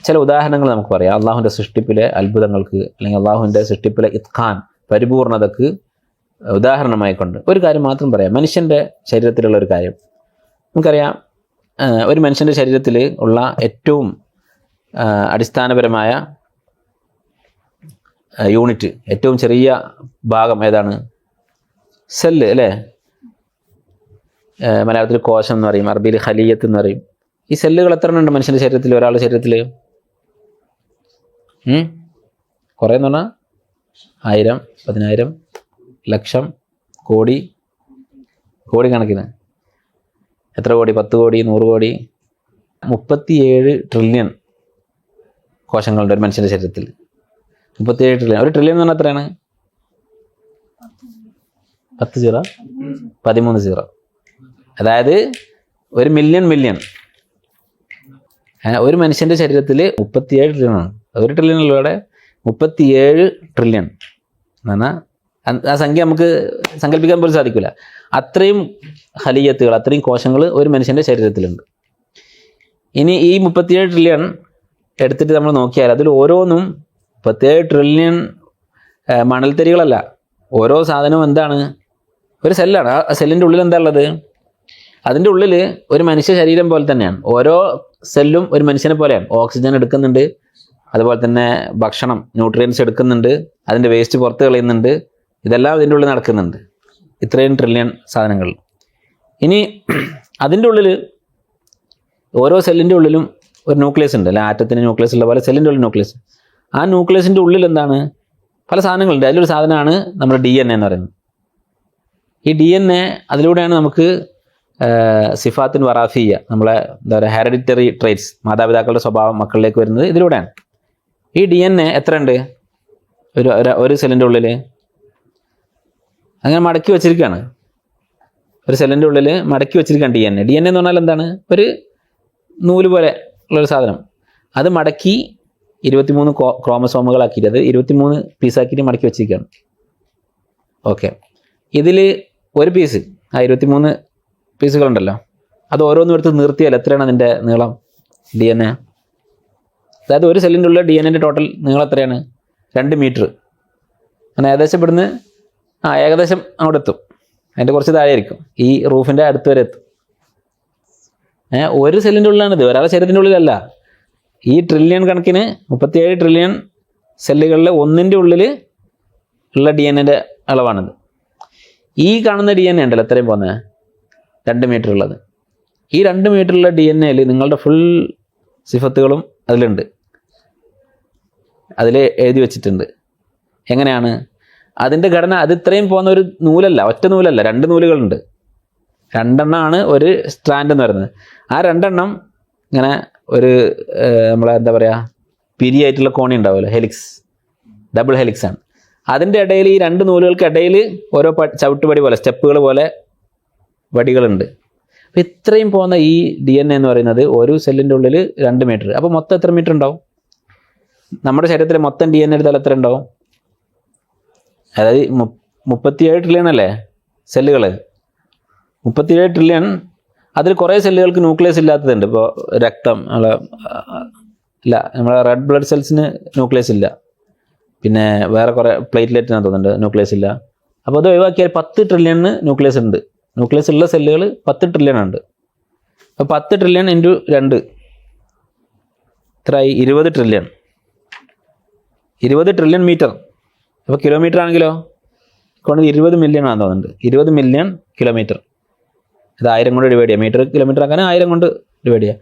ചില ഉദാഹരണങ്ങൾ നമുക്ക് പറയാം അള്ളാഹുവിൻ്റെ സൃഷ്ടിപ്പിലെ അത്ഭുതങ്ങൾക്ക്, അല്ലെങ്കിൽ അള്ളാഹുവിൻ്റെ സൃഷ്ടിപ്പിലെ ഇത്ഖാൻ, പരിപൂർണതക്ക് ഉദാഹരണമായിക്കൊണ്ട് ഒരു കാര്യം മാത്രം പറയാം. മനുഷ്യൻ്റെ ശരീരത്തിലുള്ള ഒരു കാര്യം നമുക്കറിയാം. ഒരു മനുഷ്യൻ്റെ ശരീരത്തിൽ ഉള്ള ഏറ്റവും അടിസ്ഥാനപരമായ യൂണിറ്റ്, ഏറ്റവും ചെറിയ ഭാഗം ഏതാണ്? സെല്ല് അല്ലേ? മലയാളത്തിൽ കോശം എന്ന് പറയും, അറബിയിൽ ഖലിയത്ത് എന്ന് പറയും. ഈ സെല്ലുകൾ എത്ര ഉണ്ട് മനുഷ്യൻ്റെ ശരീരത്തിൽ? ഒരാളുടെ ശരീരത്തിൽ കുറേ എന്ന് പറഞ്ഞാൽ 1000, 10,000, ലക്ഷം, കോടി കണക്കിന്. എത്ര കോടി? 10 കോടി, 100 കോടി, 37 ട്രില്യൺ കോശങ്ങളുണ്ട് ഒരു മനുഷ്യൻ്റെ ശരീരത്തിൽ. 37 ട്രില്യൺ. ഒരു ട്രില്യൺ എന്ന് പറഞ്ഞാൽ എത്രയാണ്? 10 0, 13 0. അതായത് ഒരു മില്യൺ. ഒരു മനുഷ്യൻ്റെ ശരീരത്തിൽ 37 ട്രില്യൺ ആണ്. ഒരു ട്രില്യണിലൂടെ 37 ട്രില്യൺ എന്ന് പറഞ്ഞാൽ ആ സംഖ്യ നമുക്ക് സങ്കല്പിക്കാൻ പോലും സാധിക്കില്ല. അത്രയും ഖലിയത്തുകൾ, അത്രയും കോശങ്ങൾ ഒരു മനുഷ്യൻ്റെ ശരീരത്തിലുണ്ട്. ഇനി ഈ 37 ട്രില്യൺ എടുത്തിട്ട് നമ്മൾ നോക്കിയാൽ അതിൽ ഓരോന്നും 37 ട്രില്യൺ മണൽത്തരികളല്ല. ഓരോ സാധനവും എന്താണ്? ഒരു സെല്ലാണ്. ആ സെല്ലിൻ്റെ ഉള്ളിൽ എന്താ ഉള്ളത്? അതിൻ്റെ ഉള്ളിൽ ഒരു മനുഷ്യ ശരീരം പോലെ തന്നെയാണ്. ഓരോ സെല്ലും ഒരു മനുഷ്യനെ പോലെയാണ്. ഓക്സിജൻ എടുക്കുന്നുണ്ട്, അതുപോലെ തന്നെ ഭക്ഷണം, ന്യൂട്രിയൻസ് എടുക്കുന്നുണ്ട്, അതിൻ്റെ വേസ്റ്റ് പുറത്ത് കളയുന്നുണ്ട്. ഇതെല്ലാം ഇതിൻ്റെ ഉള്ളിൽ നടക്കുന്നുണ്ട്, ഇത്രയും ട്രില്യൺ സാധനങ്ങൾ. ഇനി അതിൻ്റെ ഉള്ളിൽ ഓരോ സെല്ലിൻ്റെ ഉള്ളിലും ഒരു ന്യൂക്ലിയസ് ഉണ്ട്. അല്ലെ, ആറ്റത്തിന് ന്യൂക്ലിയസ് ഉള്ള പോലെ സെല്ലിൻ്റെ ഉള്ളിൽ ന്യൂക്ലിയസ്. ആ ന്യൂക്ലിയസിൻ്റെ ഉള്ളിൽ എന്താണ്? പല സാധനങ്ങളുണ്ട്. അതിലൊരു സാധനമാണ് നമ്മുടെ DNA എന്ന് പറയുന്നത്. ഈ DNA അതിലൂടെയാണ് നമുക്ക് സിഫാത്തിൻ വറാഫിയ, നമ്മളെ എന്താ പറയുക, ഹെറിഡിറ്ററി ട്രേറ്റ്സ്, മാതാപിതാക്കളുടെ സ്വഭാവം മക്കളിലേക്ക് വരുന്നത് ഇതിലൂടെയാണ്. ഈ DNA എത്ര ഉണ്ട് ഒരു സെല്ലിൻ്റെ ഉള്ളിൽ? അങ്ങനെ മടക്കി വെച്ചിരിക്കുകയാണ്. ഒരു സെല്ലിൻ്റെ ഉള്ളിൽ മടക്കി വെച്ചിരിക്കുകയാണ് DNA. DNA എന്ന് പറഞ്ഞാൽ എന്താണ്? ഒരു നൂല് പോലെ ഉള്ളൊരു സാധനം. അത് മടക്കി 23 ക്രോമസോമുകളാക്കിയിട്ട്, അത് 23 പീസാക്കിയിട്ട് മടക്കി വെച്ചിരിക്കുകയാണ്. ഓക്കെ, ഇതിൽ ഒരു പീസ്, ആ 23 പീസുകളുണ്ടല്ലോ, അത് ഓരോന്നും എടുത്ത് നിർത്തിയാൽ എത്രയാണ് അതിൻ്റെ നീളം? DNA. അതായത് ഒരു സെല്ലിൻ്റെ ഉള്ള DNA ടോട്ടൽ നീളം എത്രയാണ്? 2 മീറ്റർ. അങ്ങനെ ഏകദേശം ഇവിടുന്ന് ഏകദേശം അങ്ങോട്ട് എത്തും. അതിൻ്റെ കുറച്ച് താഴെ ആയിരിക്കും, ഈ റൂഫിൻ്റെ അടുത്ത് വരെ എത്തും. ഒരു സെല്ലിൻ്റെ ഉള്ളിലാണിത്, ഒരാളുടെ ശരീരത്തിൻ്റെ ഉള്ളിലല്ല. ഈ ട്രില്യൺ കണക്കിന് 37 ട്രില്യൺ സെല്ലുകളിൽ ഒന്നിൻ്റെ ഉള്ളിൽ ഉള്ള DNA അളവാണിത്. ഈ കാണുന്ന DNA ഉണ്ടല്ലോ എത്രയും പോകുന്നത്? 2 മീറ്റർ ഉള്ളത്. ഈ 2 മീറ്ററുള്ള DNAയിൽ നിങ്ങളുടെ ഫുൾ സിഫത്തുകളും അതിലുണ്ട്, അതിൽ എഴുതി വെച്ചിട്ടുണ്ട്. എങ്ങനെയാണ് അതിൻ്റെ ഘടന? അത് ഇത്രയും പോകുന്ന ഒരു നൂലല്ല, ഒറ്റ നൂലല്ല, 2 നൂലുകളുണ്ട്. 2 എണ്ണമാണ് ഒരു സ്ട്രാൻഡ് എന്ന് പറയുന്നത്. ആ 2 എണ്ണം ഇങ്ങനെ ഒരു നമ്മളെ എന്താ പറയുക, പിരിയായിട്ടുള്ള കോണി ഉണ്ടാവുമല്ലോ, ഹെലിക്സ്, ഡബിൾ ഹെലിക്സ് ആണ്. അതിൻ്റെ ഇടയിൽ ഈ 2 നൂലുകൾക്ക് ഇടയിൽ ഓരോ ചവിട്ടുപടി പോലെ, സ്റ്റെപ്പുകൾ പോലെ വടികളുണ്ട്. അപ്പോൾ ഇത്രയും പോകുന്ന ഈ DNA എന്ന് പറയുന്നത് ഒരു സെല്ലിൻ്റെ ഉള്ളിൽ 2 മീറ്റർ. അപ്പോൾ മൊത്തം എത്ര മീറ്റർ ഉണ്ടാവും? നമ്മുടെ ശരീരത്തിലെ മൊത്തം DNA എടുത്താൽ എത്ര ഉണ്ടാവും? അതായത് 37 ട്രില്യൺ അല്ലേ സെല്ലുകൾ? 37 ട്രില്യൺ. അതിൽ കുറേ സെല്ലുകൾക്ക് ന്യൂക്ലിയസ് ഇല്ലാത്തതുണ്ട്. ഇപ്പോൾ രക്തം ഇല്ല, നമ്മളെ റെഡ് ബ്ലഡ് സെൽസിന് ന്യൂക്ലിയസ് ഇല്ല. പിന്നെ വേറെ കുറേ പ്ലേറ്റ്ലെറ്റിനാണ് തോന്നുന്നുണ്ട് ന്യൂക്ലിയസ് ഇല്ല. അപ്പോൾ അത് ഒഴിവാക്കിയാൽ 10 ട്രില്യണിന് ന്യൂക്ലിയസ് ഉണ്ട്. ന്യൂക്ലിയസ് ഉള്ള സെല്ലുകൾ 10 ട്രില്യൺ ഉണ്ട്. അപ്പോൾ 10 ട്രില്യൺ ഇൻറ്റു 2 എത്രയായി? 20 ട്രില്യൺ. 20 trillion metre. അപ്പോൾ കിലോമീറ്റർ ആണെങ്കിലോ കൊണ്ട് 20 മില്യൺ ആണെന്ന് തോന്നുന്നുണ്ട്. 20 മില്യൺ കിലോമീറ്റർ. ഇത് 1000 കൊണ്ട് ഡിവൈഡ് ചെയ്യുക. മീറ്റർ കിലോമീറ്റർ ആക്കാൻ 1000 കൊണ്ട് ഡിവൈഡ് ചെയ്യുക.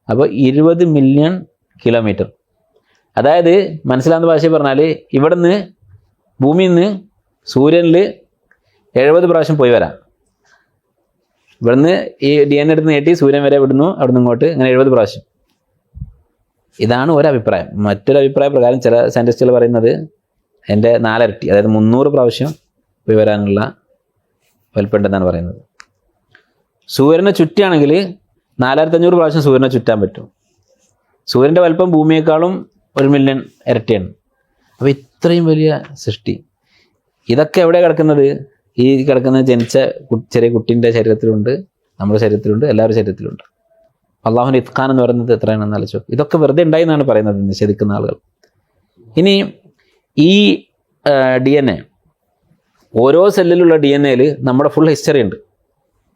അപ്പോൾ 20 മില്യൺ കിലോമീറ്റർ. അതായത് മനസ്സിലാവുന്ന ഭാഷയിൽ പറഞ്ഞാൽ ഇവിടുന്ന് ഭൂമിയിൽ നിന്ന് സൂര്യനിൽ 70 പ്രാവശ്യം പോയി വരാം. ഇവിടുന്ന് ഈ DNA എടുത്ത് നീട്ടി സൂര്യൻ വരെ വിടുന്നു, അവിടുന്ന് ഇങ്ങോട്ട്, അങ്ങനെ 70 പ്രാവശ്യം. ഇതാണ് ഒരഭിപ്രായം. മറ്റൊരു അഭിപ്രായ പ്രകാരം ചില സയൻറ്റിസ്റ്റുകൾ പറയുന്നത് എൻ്റെ 4 ഇരട്ടി, അതായത് 300 പ്രാവശ്യം പോയി വരാനുള്ള വലിപ്പമുണ്ടെന്നാണ് പറയുന്നത്. സൂര്യനെ ചുറ്റുകയാണെങ്കിൽ 4500 പ്രാവശ്യം സൂര്യനെ ചുറ്റാൻ പറ്റും. സൂര്യൻ്റെ വലിപ്പം ഭൂമിയേക്കാളും 1 മില്യൺ ഇരട്ടിയാണ്. അപ്പോൾ ഇത്രയും വലിയ സൃഷ്ടി. ഇതൊക്കെ എവിടെയാണ് കിടക്കുന്നത്? ഈ കിടക്കുന്നത് ജനിച്ച ചെറിയ കുട്ടീൻ്റെ ശരീരത്തിലുണ്ട്, നമ്മുടെ ശരീരത്തിലുണ്ട്, എല്ലാവരുടെ ശരീരത്തിലുണ്ട്. അള്ളാഹുവിൻ്റെ ഇത്ഖാൻ എന്ന് പറയുന്നത് എത്രയാണെന്ന് ആലോചിച്ചു. ഇതൊക്കെ വെറുതെ ഉണ്ടായി എന്നാണ് പറയുന്നത് നിഷേധിക്കുന്ന ആളുകൾ. ഇനി ഈ DNA, ഓരോ സെല്ലിലുള്ള DNA നമ്മുടെ ഫുൾ ഹിസ്റ്ററി ഉണ്ട്.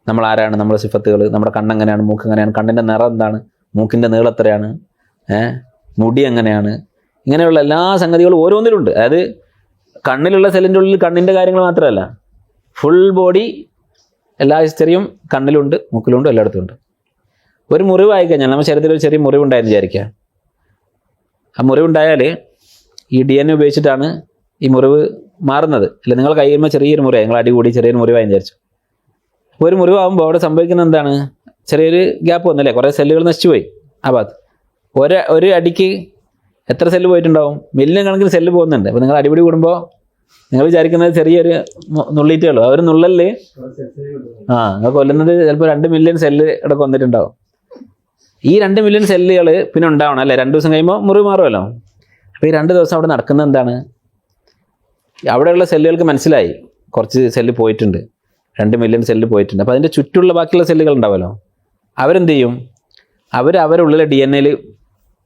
നമ്മൾ ആരാണ്, നമ്മുടെ സിഫത്തുകൾ, നമ്മുടെ കണ്ണെങ്ങനെയാണ്, മൂക്ക് എങ്ങനെയാണ്, കണ്ണിൻ്റെ നിറം എന്താണ്, മൂക്കിൻ്റെ നീളം എത്രയാണ്, മുടി എങ്ങനെയാണ്, ഇങ്ങനെയുള്ള എല്ലാ സംഗതികളും ഓരോന്നിലുണ്ട്. അതായത് കണ്ണിലുള്ള സെല്ലിൻ്റെ ഉള്ളിൽ കണ്ണിൻ്റെ കാര്യങ്ങൾ മാത്രമല്ല, ഫുൾ ബോഡി എല്ലാ ഹിസ്റ്ററിയും കണ്ണിലുണ്ട്, മൂക്കിലുണ്ട്, എല്ലായിടത്തും ഉണ്ട്. ഒരു മുറിവായി കഴിഞ്ഞാൽ, നമ്മുടെ ശരീരത്തിൽ ഒരു ചെറിയ മുറിവുണ്ടായെന്ന് വിചാരിക്കുക. ആ മുറിവുണ്ടായാൽ ഈ DNA ഉപയോഗിച്ചിട്ടാണ് ഈ മുറിവ് മാറുന്നത്. അല്ല, നിങ്ങൾ കയ്യുമ്പോൾ ചെറിയൊരു മുറിവായി, നിങ്ങൾ അടി കൂടി ചെറിയൊരു മുറിവായി വിചാരിച്ചു. അപ്പോൾ ഒരു മുറിവാകുമ്പോൾ അവിടെ സംഭവിക്കുന്നത് എന്താണ്, ചെറിയൊരു ഗ്യാപ്പ് വന്നല്ലേ, കുറേ സെല്ലുകൾ നശിച്ചുപോയി ആ ഭാഗത്ത്. ഒരു അടിക്ക് എത്ര സെല്ല് പോയിട്ടുണ്ടാവും? മില്യൺ കണക്കിന് സെല്ല് പോകുന്നുണ്ട്. അപ്പോൾ നിങ്ങൾ അടിപിടി കൂടുമ്പോൾ നിങ്ങൾ വിചാരിക്കുന്നത് ചെറിയൊരു നുള്ളിയിട്ടേ ഉള്ളൂ. അവർ നുള്ളല് നിങ്ങൾ കൊല്ലുന്നത് ചിലപ്പോൾ 2 മില്യൺ സെല്ല് ഇവിടെ കൊന്നിട്ടുണ്ടാവും. ഈ 2 മില്യൺ സെല്ലുകൾ പിന്നെ ഉണ്ടാവണം അല്ലേ, 2 ദിവസം കഴിയുമ്പോൾ മുറിവ് മാറുമല്ലോ. അപ്പോൾ ഈ 2 ദിവസം അവിടെ നടക്കുന്നത് എന്താണ്, അവിടെയുള്ള സെല്ലുകൾക്ക് മനസ്സിലായി കുറച്ച് സെല്ല് പോയിട്ടുണ്ട്, 2 മില്യൺ സെല്ല് പോയിട്ടുണ്ട്. അപ്പോൾ അതിൻ്റെ ചുറ്റുള്ള ബാക്കിയുള്ള സെല്ലുകൾ ഉണ്ടാവുമല്ലോ, അവരെന്ത് ചെയ്യും, അവരുള്ളിലെ DNA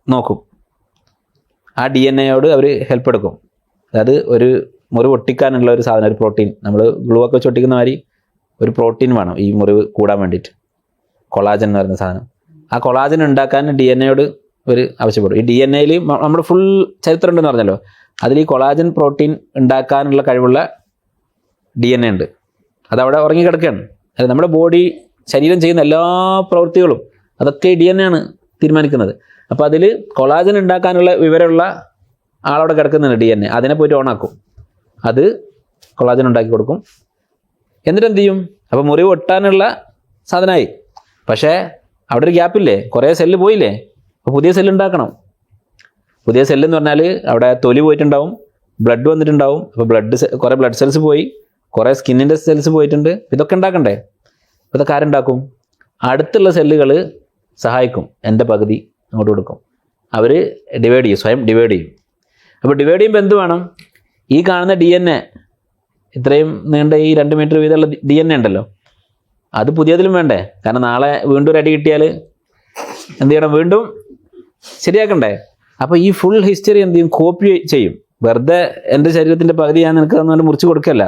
നോക്കും. ആ DNA അവർ ഹെൽപ്പ് എടുക്കും. അതായത് ഒരു മുറിവ് ഒട്ടിക്കാനുള്ള ഒരു സാധനം, ഒരു പ്രോട്ടീൻ, നമ്മൾ ഗ്ലൂ ഒക്കെ വെച്ച് ഒട്ടിക്കുന്ന മാതിരി ഒരു പ്രോട്ടീൻ വേണം ഈ മുറിവ് കൂടാൻ വേണ്ടിയിട്ട്, കൊളാജൻ എന്ന് പറയുന്ന സാധനം. ആ കൊളാജൻ ഉണ്ടാക്കാൻ DNA ഒരു ആവശ്യപ്പെടും. ഈ DNA നമ്മുടെ ഫുൾ ചരിത്രം ഉണ്ടെന്ന് പറഞ്ഞല്ലോ, അതിൽ ഈ കൊളാജൻ പ്രോട്ടീൻ ഉണ്ടാക്കാനുള്ള കഴിവുള്ള DNA ഉണ്ട്. അതവിടെ ഉറങ്ങിക്കിടക്കുകയാണ്. അതായത് നമ്മുടെ ബോഡി, ശരീരം ചെയ്യുന്ന എല്ലാ പ്രവൃത്തികളും അതൊക്കെ DNA ആണ് തീരുമാനിക്കുന്നത്. അപ്പോൾ അതിൽ കൊളാജൻ ഉണ്ടാക്കാനുള്ള വിവരമുള്ള ആളവിടെ കിടക്കുന്നുണ്ട് DNA. അതിനെ പോയിട്ട് ഓണാക്കും, അത് കൊളാജൻ ഉണ്ടാക്കി കൊടുക്കും. എന്നിട്ട് എന്ത് ചെയ്യും, അപ്പോൾ മുറിവ് ഒട്ടാനുള്ള സാധനമായി. പക്ഷേ അവിടെ ഒരു ഗ്യാപ്പില്ലേ, കുറേ സെല്ല് പോയില്ലേ, അപ്പോൾ പുതിയ സെല്ല് ഉണ്ടാക്കണം. പുതിയ സെല്ലെന്ന് പറഞ്ഞാൽ അവിടെ തൊലി പോയിട്ടുണ്ടാവും, ബ്ലഡ് വന്നിട്ടുണ്ടാവും. അപ്പോൾ കുറേ ബ്ലഡ് സെൽസ് പോയി, കുറേ സ്കിന്നിൻ്റെ സെൽസ് പോയിട്ടുണ്ട്. ഇതൊക്കെ ഉണ്ടാക്കണ്ടേ? ഇതൊക്കെ ആരുണ്ടാക്കും? അടുത്തുള്ള സെല്ലുകൾ സഹായിക്കും, എൻ്റെ പകുതി അങ്ങോട്ട് കൊടുക്കും. അവർ ഡിവൈഡ് ചെയ്യും, സ്വയം ഡിവൈഡ് ചെയ്യും. അപ്പോൾ ഡിവൈഡ് ചെയ്യുമ്പോൾ എന്ത് വേണം, ഈ കാണുന്ന DNA, ഇത്രയും നീണ്ട ഈ 2 മീറ്റർ വീതമുള്ള DNA ഉണ്ടല്ലോ, അത് പുതിയതിലും വേണ്ടേ? കാരണം നാളെ വീണ്ടും ഒരു അടി കിട്ടിയാൽ എന്ത് ചെയ്യണം, വീണ്ടും ശരിയാക്കണ്ടേ? അപ്പോൾ ഈ ഫുൾ ഹിസ്റ്ററി എന്ത് ചെയ്യും, കോപ്പി ചെയ്യും. വെറുതെ എൻ്റെ ശരീരത്തിൻ്റെ പകുതി ഞാൻ നിനക്ക് തന്നുകൊണ്ട് മുറിച്ച് കൊടുക്കല്ല.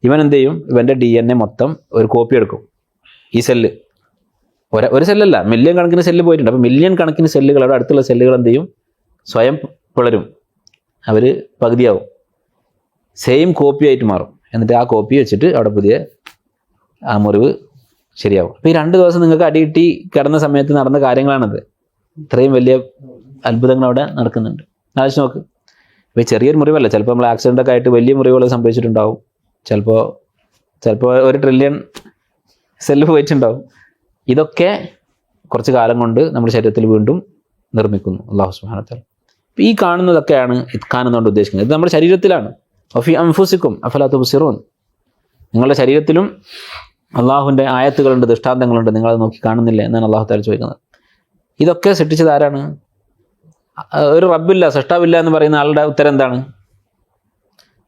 ഇവൻ എന്ത് ചെയ്യും, ഇവൻ്റെ DNA മൊത്തം ഒരു കോപ്പി എടുക്കും. ഈ സെല്ല് ഒരു സെല്ലല്ല, മില്യൺ കണക്കിന് സെല്ല് പോയിട്ടുണ്ട്. അപ്പോൾ മില്യൺ കണക്കിന് സെല്ലുകൾ, അവിടെ അടുത്തുള്ള സെല്ലുകൾ എന്ത് ചെയ്യും, സ്വയം പിളരും, അവർ പകുതിയാവും, സെയിം കോപ്പി ആയിട്ട് മാറും. എന്നിട്ട് ആ കോപ്പി വെച്ചിട്ട് അവിടെ പുതിയ ആ മുറിവ് ശരിയാവും. അപ്പോൾ ഈ 2 ദിവസം നിങ്ങൾക്ക് അടികിട്ടി കിടന്ന സമയത്ത് നടന്ന കാര്യങ്ങളാണത്. ഇത്രയും വലിയ അത്ഭുതങ്ങൾ അവിടെ നടക്കുന്നുണ്ട്. ആലോചിച്ച് നോക്ക്. ഇപ്പോൾ ചെറിയൊരു മുറിവല്ല, ചിലപ്പോൾ നമ്മൾ ആക്സിഡൻ്റൊക്കെ ആയിട്ട് വലിയ മുറിവുകൾ സംഭവിച്ചിട്ടുണ്ടാവും. ചിലപ്പോൾ 1 ട്രില്യൺ സെല്ല് പോയിട്ടുണ്ടാവും. ഇതൊക്കെ കുറച്ച് കാലം കൊണ്ട് നമ്മുടെ ശരീരത്തിൽ വീണ്ടും നിർമ്മിക്കുന്നു അല്ലാഹു സുബ്ഹാനഹു വ തആല. അപ്പോൾ ഈ കാണുന്നതൊക്കെയാണ് ഇത്ഖാൻ എന്നുകൊണ്ട് ഉദ്ദേശിക്കുന്നത്. ഇത് നമ്മുടെ ശരീരത്തിലാണ്. വഫി അൻഫുസിക്കും അഫലാ തുബ്സിറൂൻ, നിങ്ങളുടെ ശരീരത്തിലും അള്ളാഹുവിൻ്റെ ആയത്തുകളുണ്ട്, ദൃഷ്ടാന്തങ്ങളുണ്ട്, നിങ്ങളത് നോക്കി കാണുന്നില്ല എന്നാണ് അല്ലാഹു തആല ചോദിക്കുന്നത്. ഇതൊക്കെ സൃഷ്ടിച്ചത് ആരാണ്? ഒരു റബ്ബില്ല, സൃഷ്ടാവില്ല എന്ന് പറയുന്ന ആളുടെ ഉത്തരം എന്താണ്?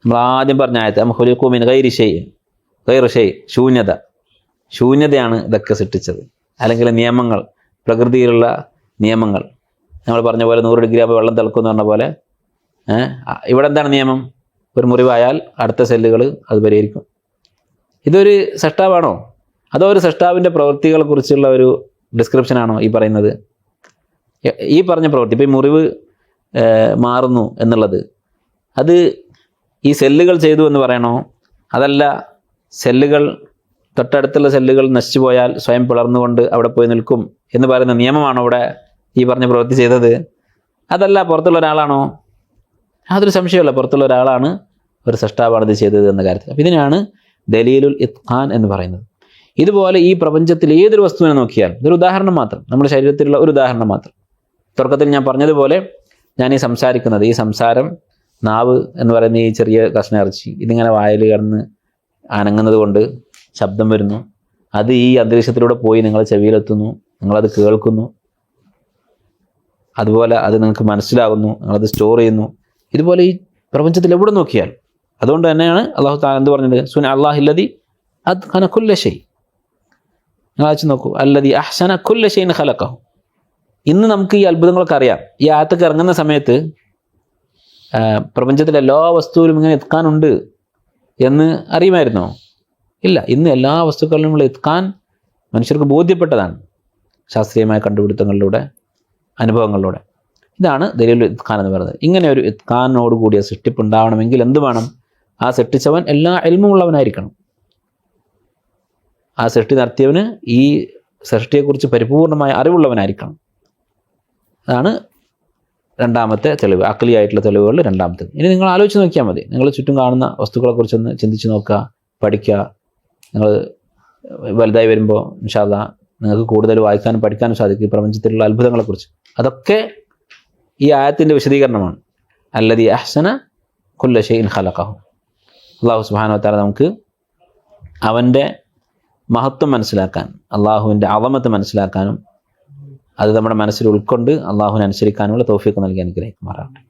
നമ്മൾ ആദ്യം പറഞ്ഞ ആയത്ത്, അം ഖുലിഖൂ മിൻ ഗൈരി ഷൈഇൻ, ഗൈറു ഷൈ, ശൂന്യതയാണ് ഇതൊക്കെ സൃഷ്ടിച്ചത്. അല്ലെങ്കിൽ നിയമങ്ങൾ, പ്രകൃതിയിലുള്ള നിയമങ്ങൾ. നമ്മൾ പറഞ്ഞ പോലെ 100 ഡിഗ്രി ആകുമ്പോൾ വെള്ളം തിളക്കും എന്ന് പറഞ്ഞ പോലെ ഇവിടെ എന്താണ് നിയമം? ഒരു മുറിവായാൽ അടുത്ത സെല്ലുകൾ അത് പരിഹരിക്കും. ഇതൊരു സൃഷ്ടാവാണോ, അതോ ഒരു സൃഷ്ടാവിൻ്റെ പ്രവൃത്തികളെ കുറിച്ചുള്ള ഒരു ഡിസ്ക്രിപ്ഷനാണോ ഈ പറയുന്നത്? ഈ പറഞ്ഞ പ്രവൃത്തി, ഇപ്പോൾ ഈ മുറിവ് മാറുന്നു എന്നുള്ളത്, അത് ഈ സെല്ലുകൾ ചെയ്തു എന്ന് പറയണോ, അതല്ല സെല്ലുകൾ, തൊട്ടടുത്തുള്ള സെല്ലുകൾ നശിച്ചു പോയാൽ സ്വയം പിളർന്നുകൊണ്ട് അവിടെ പോയി നിൽക്കും എന്ന് പറയുന്ന നിയമമാണോ ഇവിടെ ഈ പറഞ്ഞ പ്രവൃത്തി ചെയ്തത്? അതല്ല പുറത്തുള്ള ഒരാളാണോ? യാതൊരു സംശയമല്ല, പുറത്തുള്ള ഒരാളാണ്, ഒരു സൃഷ്ടാവാണ് ഇത് ചെയ്തത് എന്ന കാര്യത്തിൽ. അപ്പോൾ ഇതിനാണ് ദലീലുൽ ഇത്ഖാൻ എന്ന് പറയുന്നത്. ഇതുപോലെ ഈ പ്രപഞ്ചത്തിൽ ഏതൊരു വസ്തുവിനെ നോക്കിയാൽ, ഇതൊരു ഉദാഹരണം മാത്രം, നമ്മുടെ ശരീരത്തിലുള്ള ഒരു ഉദാഹരണം മാത്രം. തുടക്കത്തിൽ ഞാൻ പറഞ്ഞതുപോലെ, ഞാൻ ഈ സംസാരിക്കുന്നത്, ഈ സംസാരം, നാവ് എന്ന് പറയുന്ന ഈ ചെറിയ കഷ്ണ ഇറച്ചി, ഇതിങ്ങനെ വായിൽ കിടന്ന് അനങ്ങുന്നത് കൊണ്ട് ശബ്ദം വരുന്നു. അത് ഈ അന്തരീക്ഷത്തിലൂടെ പോയി നിങ്ങളെ ചെവിയിലെത്തുന്നു, നിങ്ങളത് കേൾക്കുന്നു, അതുപോലെ അത് നിങ്ങൾക്ക് മനസ്സിലാകുന്നു, നിങ്ങളത് സ്റ്റോർ ചെയ്യുന്നു. ഇതുപോലെ ഈ പ്രപഞ്ചത്തിൽ എവിടെ നോക്കിയാൽ, അതുകൊണ്ട് തന്നെയാണ് അല്ലാഹു തആല എന്ത് പറഞ്ഞത്, സുന അല്ലാഹില്ലദി അത്ഖന കുല്ല ഷൈ. നിങ്ങൾ ആലോചിച്ച് നോക്കൂ, അല്ലദി അഹ്സന കുല്ല ഷൈഇൻ ഖലഖഹു, ഇന്ന് നമുക്ക് ഈ അത്ഭുതങ്ങളൊക്കെ അറിയാം. ഈ ആയത്തൊക്കെ ഇറങ്ങുന്ന സമയത്ത് പ്രപഞ്ചത്തിലെ എല്ലാ വസ്തുവിലും ഇങ്ങനെ എത്താനുണ്ട് എന്ന് അറിയുമായിരുന്നോ? ഇല്ല. ഇന്ന് എല്ലാ വസ്തുക്കളിലും എത്താൻ മനുഷ്യർക്ക് ബോധ്യപ്പെട്ടതാണ് ശാസ്ത്രീയമായ കണ്ടുപിടുത്തങ്ങളിലൂടെ, അനുഭവങ്ങളിലൂടെ. ഇതാണ് ദലീലുൽ ഇത്ഖാൻ എന്ന് പറയുന്നത്. ഇങ്ങനെ ഒരു ഇത്ഖാനോട് കൂടിയ സൃഷ്ടിപ്പ് ഉണ്ടാവണമെങ്കിൽ എന്ത് വേണം? ആ സൃഷ്ടിച്ചവൻ എല്ലാ ഇൽമുള്ളവനായിരിക്കണം. ആ സൃഷ്ടി നടത്തിയവന് ഈ സൃഷ്ടിയെക്കുറിച്ച് പരിപൂർണമായ അറിവുള്ളവനായിരിക്കണം. അതാണ് രണ്ടാമത്തെ തെളിവ്, അഖ്ലിയായിട്ടുള്ള തെളിവുകളിൽ രണ്ടാമത്തേത്. ഇനി നിങ്ങൾ ആലോചിച്ച് നോക്കിയാൽ മതി. നിങ്ങൾ ചുറ്റും കാണുന്ന വസ്തുക്കളെക്കുറിച്ചൊന്ന് ചിന്തിച്ച് നോക്കുക, പഠിക്കുക. നിങ്ങൾ വലുതായി വരുമ്പോൾ ഇൻഷാ അല്ലാഹ് നിങ്ങൾക്ക് കൂടുതൽ വായിക്കാനും പഠിക്കാനും സാധിക്കും ഈ പ്രപഞ്ചത്തിലുള്ള അത്ഭുതങ്ങളെക്കുറിച്ച്. അതൊക്കെ ഈ ആയത്തിൻ്റെ വിശദീകരണമാണ്. അല്ലദീ അഹ്സന കുല്ല ഷൈഇൻ ഖലഖഹു. അല്ലാഹു സുബ്ഹാനഹു വ തആല നമുക്ക് അവൻ്റെ മഹത്വം മനസ്സിലാക്കാൻ, അള്ളാഹുവിൻ്റെ അളമത്ത് മനസ്സിലാക്കാനും അത് നമ്മുടെ മനസ്സിൽ ഉൾക്കൊണ്ട് അള്ളാഹുവിനെ അനുസരിക്കാനുള്ള തൗഫീഖ് നൽകി അനുഗ്രഹിക്കുമാറാകട്ടെ.